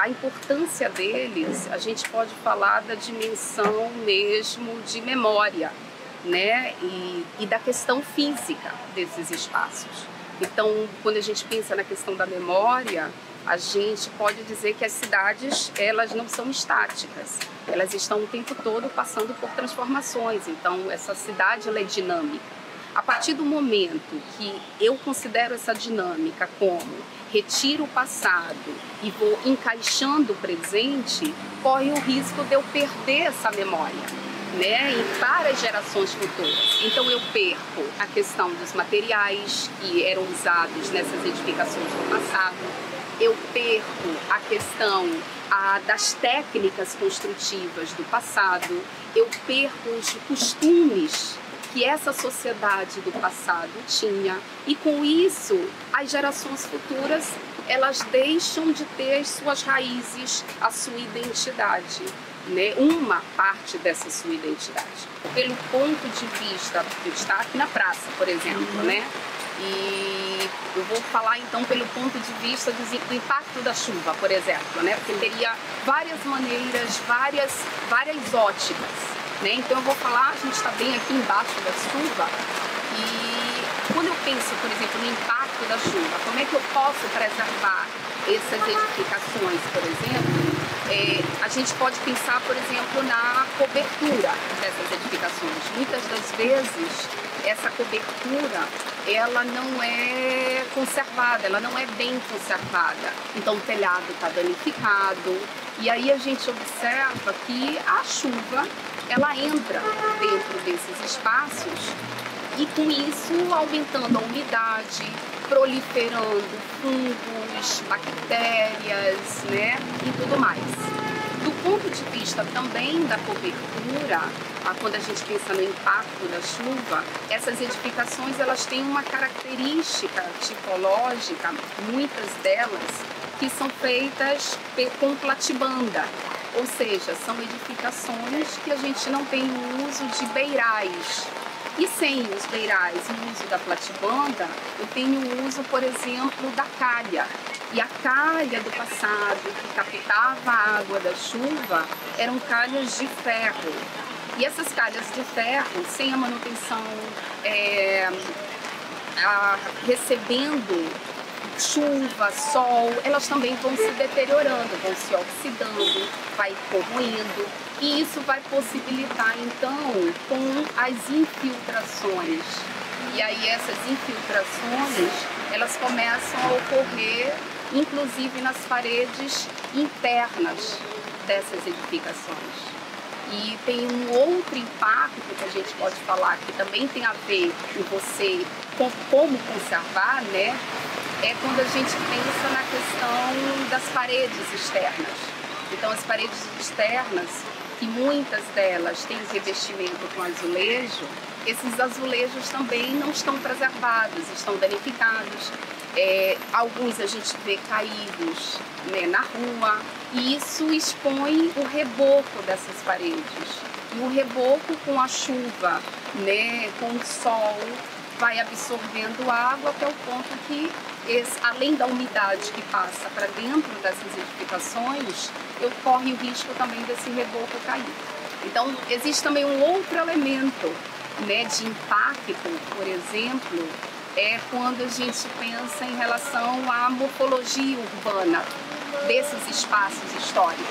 a importância deles, a gente pode falar da dimensão mesmo de memória, né? E da questão física desses espaços. Então, quando a gente pensa na questão da memória, a gente pode dizer que as cidades, elas não são estáticas, elas estão o tempo todo passando por transformações. Então, essa cidade, ela é dinâmica. A partir do momento que eu considero essa dinâmica como retiro o passado e vou encaixando o presente, corre o risco de eu perder essa memória, né, para as gerações futuras. Então eu perco a questão dos materiais que eram usados nessas edificações do passado, eu perco a questão das técnicas construtivas do passado, eu perco os costumes que essa sociedade do passado tinha, e com isso as gerações futuras, elas deixam de ter as suas raízes, a sua identidade, né? Uma parte dessa sua identidade. Pelo ponto de vista, eu estou aqui na praça, por exemplo, né? E eu vou falar então pelo ponto de vista do impacto da chuva, por exemplo, né? Porque teria várias maneiras, várias óticas. Né? Então eu vou falar, a gente está bem aqui embaixo da chuva, e quando eu penso, por exemplo, no impacto da chuva, como é que eu posso preservar essas edificações, por exemplo, a gente pode pensar, por exemplo, na cobertura dessas edificações. Muitas das vezes essa cobertura, ela não é conservada, ela não é bem conservada. Então o telhado está danificado, e aí a gente observa que a chuva, ela entra dentro desses espaços e com isso aumentando a umidade, proliferando fungos, bactérias, né, e tudo mais. Do ponto de vista também da cobertura, quando a gente pensa no impacto da chuva, essas edificações, elas têm uma característica tipológica, muitas delas, que são feitas com platibanda. Ou seja, são edificações que a gente não tem o uso de beirais. E sem os beirais e o uso da platibanda, eu tenho o uso, por exemplo, da calha. E a calha do passado, que captava a água da chuva, eram calhas de ferro. E essas calhas de ferro, sem a manutenção, recebendo chuva, sol, elas também vão se deteriorando, vão se oxidando, vai corroendo, e isso vai possibilitar então com as infiltrações. E aí essas infiltrações, elas começam a ocorrer inclusive nas paredes internas dessas edificações. E tem um outro impacto que a gente pode falar que também tem a ver com você, com como conservar, né? É quando a gente pensa na questão das paredes externas. Então as paredes externas, que muitas delas têm revestimento com azulejo, esses azulejos também não estão preservados, estão danificados. Alguns a gente vê caídos, né, na rua, e isso expõe o reboco dessas paredes. E o reboco com a chuva, né, com o sol, vai absorvendo água até o ponto que, além da umidade que passa para dentro dessas edificações, corre o risco também desse reboco cair. Então, existe também um outro elemento, né, de impacto, por exemplo, quando a gente pensa em relação à morfologia urbana desses espaços históricos,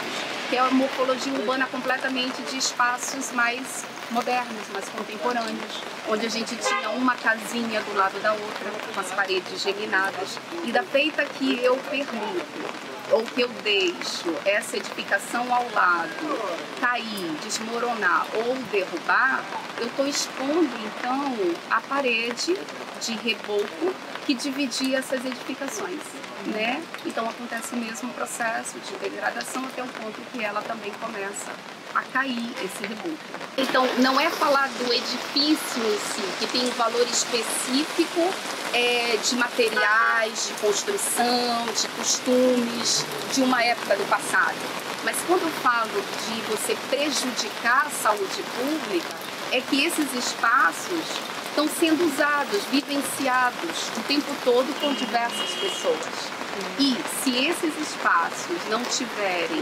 que é a morfologia urbana completamente de espaços mais modernos, mais contemporâneos, onde a gente tinha uma casinha do lado da outra, com as paredes geminadas, e da feita que eu permito ou que eu deixo essa edificação ao lado cair, desmoronar ou derrubar, eu estou expondo então a parede de reboco que dividia essas edificações, né? Então acontece o mesmo processo de degradação até o ponto que ela também começa a cair, esse reboco. Então não é falar do edifício em si, que tem um valor específico de materiais, de construção, de costumes, de uma época do passado. Mas quando eu falo de você prejudicar a saúde pública, é que esses espaços estão sendo usados, vivenciados o tempo todo por diversas pessoas, E se esses espaços não tiverem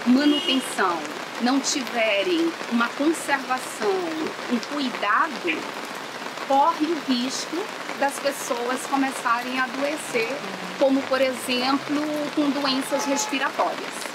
manutenção, não tiverem uma conservação, um cuidado, corre o risco das pessoas começarem a adoecer, como, por exemplo, com doenças respiratórias.